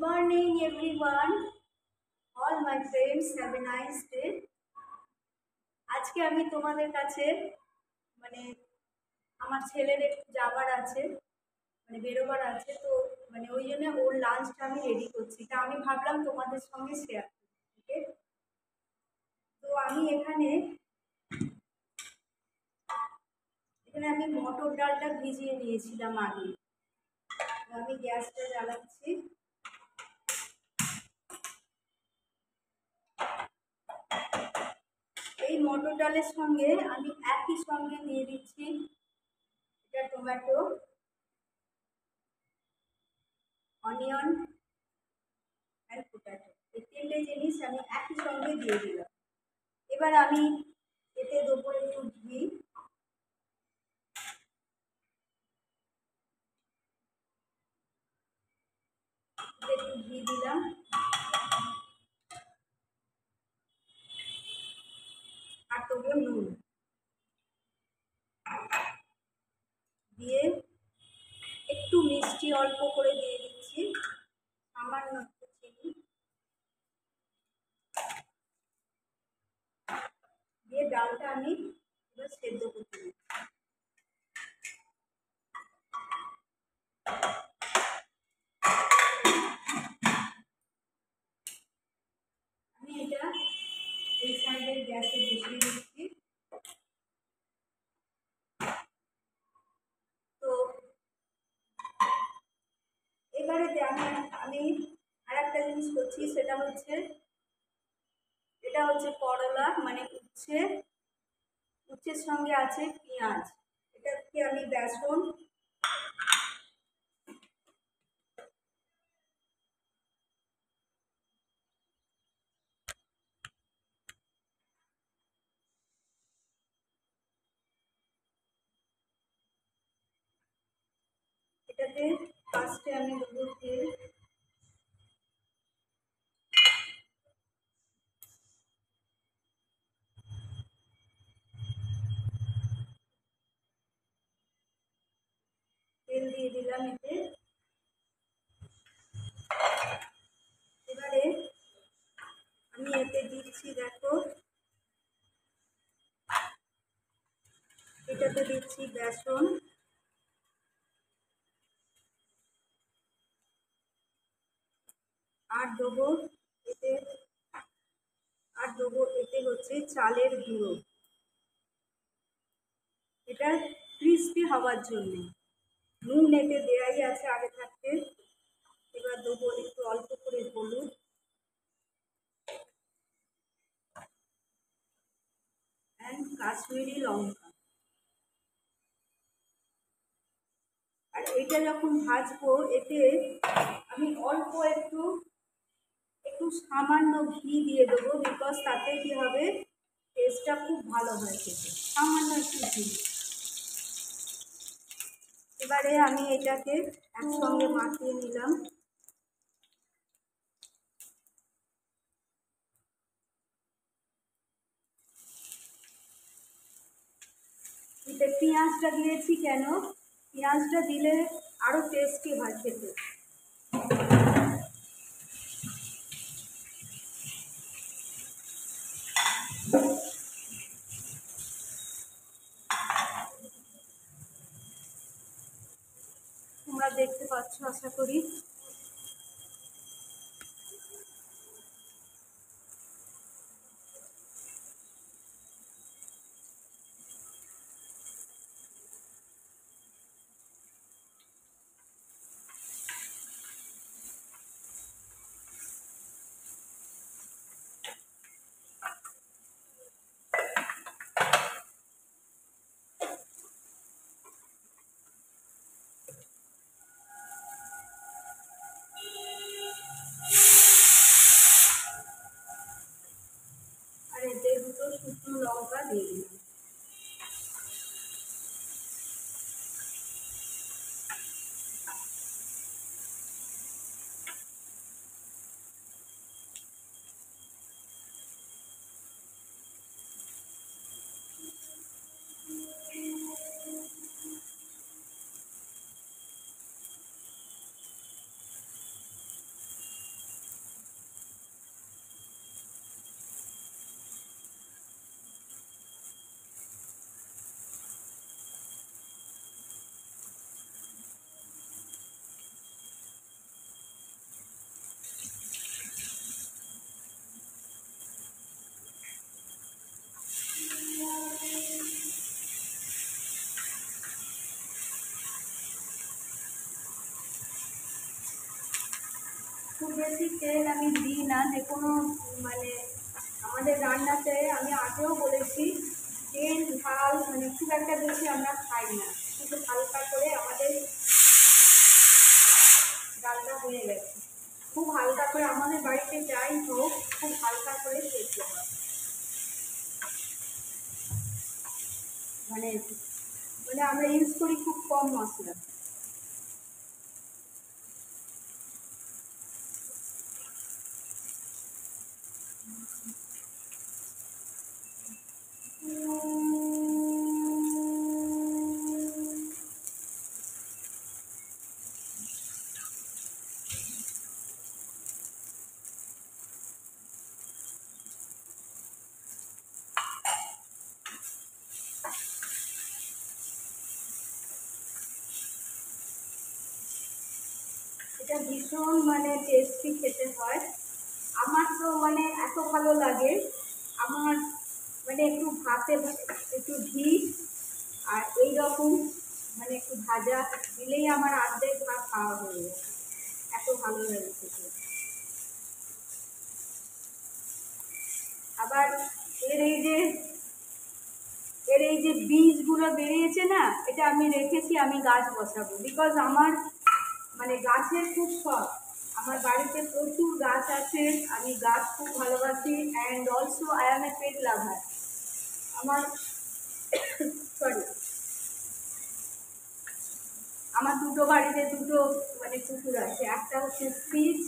morning everyone, all my friends, have a nice day. আজকে আমি তোমাদের কাছে মানে আমার ছেলের একটু যাবার আছে, বেরোবার আছে, তো ওই জন্য ওর লাঞ্চটা আমি রেডি করছি, তা আমি ভাবলাম তোমাদের সঙ্গে শেয়ার করি। ওকে, তো আমি এখানে এখানে আমি মটর ডালটা ভিজিয়ে নিয়েছিলাম আগে। আমি গ্যাসটা জ্বালাচ্ছি। এই মটর ডালের সঙ্গে আমি একই সঙ্গে দিয়ে দিচ্ছি এটা টমেটো, অনিয়ন অ্যান্ড পোটাটো। এই তিনটে জিনিস আমি একই সঙ্গে দিয়ে দিলাম। এবার আমি এতে দেবো একটু ঘি, দিলাম, আর দেবো নুন, দিয়ে একটু মিষ্টি অল্প করে দিয়ে দিচ্ছি, সামান্য একটু চিনি দিয়ে ডালটা আমি এবার সেদ্ধ করতে দিচ্ছি। আমি এটা এই সাইডের গ্যাসে বসিয়ে দিচ্ছি। তো এবারেতে আমি আর একটা জিনিস করছি, সেটা হচ্ছে এটা হচ্ছে করলা, উচ্ছের সঙ্গে আছে পেঁয়াজ। এটাকে আমি বেসন এটাতে ফার্স্টে আমি দেবো তেল, তেল দিয়ে দিলাম এতে। এবারে আমি এতে দিচ্ছি, দেখো এটাতে দিচ্ছি বেসন, আর দেবো এতে হচ্ছে চালের গুঁড়ো, এটা ক্রিস্পি হওয়ার জন্য। নুন এতে দেওয়াই আছে আগে থাকতে। এবার দেবো একটু অল্প করে হলুদ, অ্যান্ড কাশ্মীরি লঙ্কা। আর এটা যখন ভাজবো এতে আমি অল্প একটু সামান্য ঘি দিয়ে দেবো, বিকজ তাতে কি হবে, টেস্টটা খুব ভালো হয় খেতে। সামান্য একটু ঘি। এবারে আমি এটাকে একসঙ্গে মাখিয়ে নিলাম। এতে পেঁয়াজটা দিয়েছি কেন, পেঁয়াজটা দিলে আরো টেস্টি হয় খেতে। তোমরা দেখতে পাচ্ছ আশা করি। খুব বেশি তেল আমি দিই না, যে কোনো মানে আমাদের রান্নাতে আমি আগেও বলেছি তেল ঝাল মানে খুব একটা বেশি আমরা খাই না, কিন্তু হালকা করে আমাদের ডালটা হয়ে গেছে। খুব হালকা করে আমাদের বাড়িতে যাই হোক খুব হালকা করে খেতে হয়, মানে মানে আমরা ইউজ করি খুব কম মশলা। এটা ভীষণ মানে টেস্টি খেতে হয়। আমার তো মানে এত ভালো লাগে, আমার মানে একটু ভাতে একটু ঘি আর এই রকম মানে একটু ভাজা দিলেই আমার অর্ধেক ভাত খাওয়া হয়ে যায়, এত ভালো লাগে খেতে। আবার এর এই যে এর এই যে বীজগুলো বেরিয়েছে না, এটা আমি রেখেছি, আমি গাছ বসাবো, বিকজ আমার মানে গাছের খুব শখ। আমার বাড়িতে প্রচুর গাছ আছে, আমি গাছ খুব ভালোবাসি, and also I M A পেট লাভার। আমার সরি, আমার দুটো বাড়িতে দুটো মানে কুকুর আছে, একটা হচ্ছে ফ্রিজ,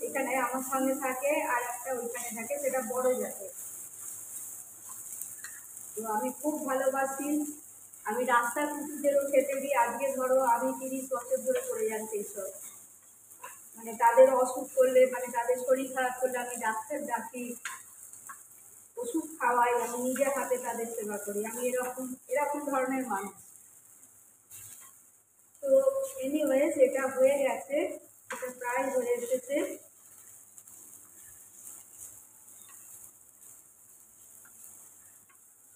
এখানে আমার সঙ্গে থাকে, আর একটা ওইখানে থাকে, সেটা বড় জাতের। তো আমি খুব ভালোবাসি, আমি রাস্তার কুকুরদেরও খেতে দিই। আজকে ধরো আমি 30 বছর ধরে করে যাচ্ছি এইসব, মানে তাদের অসুখ করলে মানে তাদের শরীর খারাপ করলে আমি ডাক্তার ডাকি, ওষুধ খাওয়াই, আমি নিজের হাতে তাদের সেবা করি, আমি এরকম এরকম ধরনের মানুষ। তো এনিওয়েজ এটা হয়ে গেছে, এটা প্রায় হয়ে এসেছে,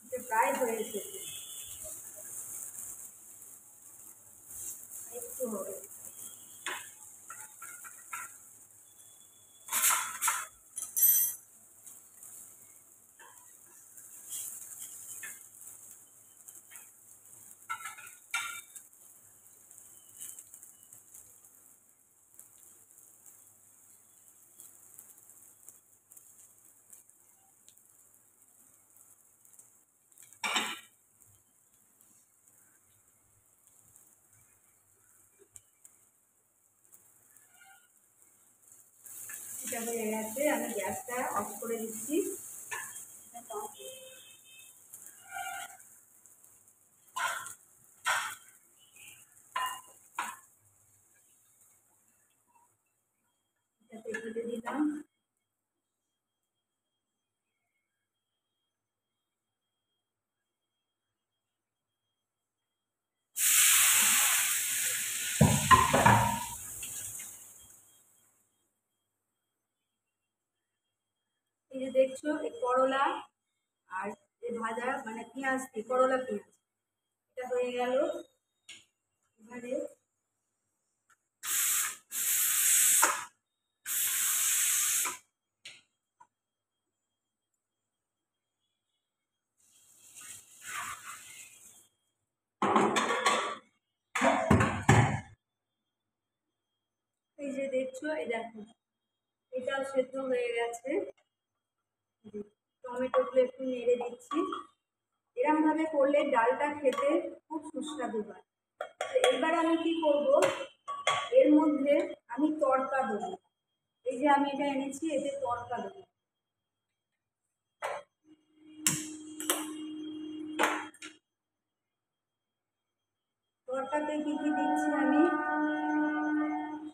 এটা প্রায় হয়ে এসেছে, একটু হবে। এটা হয়ে গেছে, আমি গ্যাসটা অফ করে দিচ্ছি। এটাতে ঢেলে দিলাম। এই যে দেখছো এই করলা আর এই ভাজা মানে পেঁয়াজ দিয়ে করলা পেঁয়াজ, এটা হয়ে গেল। এবারে এই যে দেখছো, এই দেখো এটাও সেদ্ধ হয়ে গেছে। টমেটোগুলো একটু নেড়ে দিচ্ছি, এরকম ভাবে করলে ডালটা খেতে খুব সুস্বাদু হয়। তো এবার আমি কি করব, এর মধ্যে আমি তড়কা দেবো। এই যে আমি এটা এনেছি, এতে তড়কা দেবো। তড়কাতে কি কি দিচ্ছি আমি,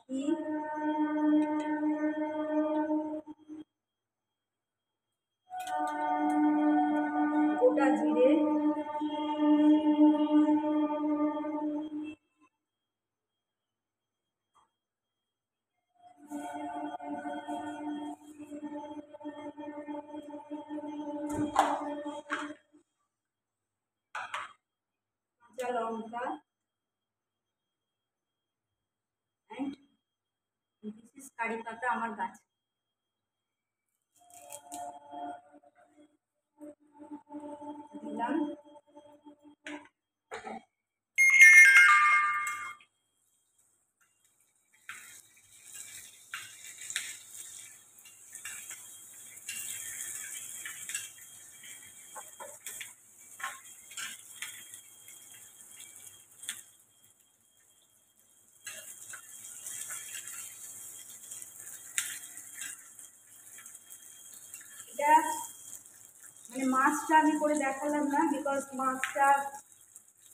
ঘি, গোটা জিরে, কাঁচা লঙ্কা, অ্যান্ড দিস ইজ কারি পাতা আমার গাছ। দিলাম। এটা মানে মাছটা আমি করে দেখালাম না, বিকজ মাছটা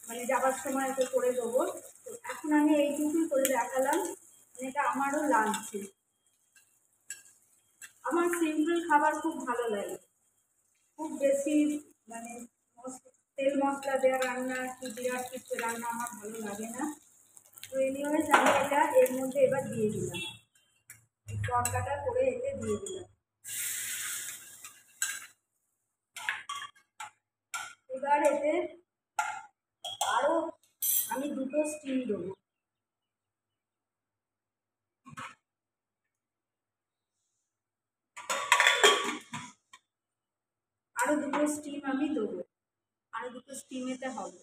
মানে যাবার সময় ওকে করে দেবো। তো এখন আমি এইটুকুই করে দেখালাম, মানে এটা আমারও লাগছে। আমার সিম্পল খাবার খুব ভালো লাগে, খুব বেশি মানে তেল মশলা দেওয়া রান্না কি বিরাট কিছু রান্না আমার ভালো লাগে না। তো এনিওয়েজ আমি এটা এর মধ্যে এবার দিয়ে দিলাম, তরকাটা করে এতে দিয়ে দিলাম। এবার এতে আরও আমি দুটো স্টিম দেবো। আরও দুটো স্টিম আমি দেবো, আরও দুটো স্টিম এতে হবে।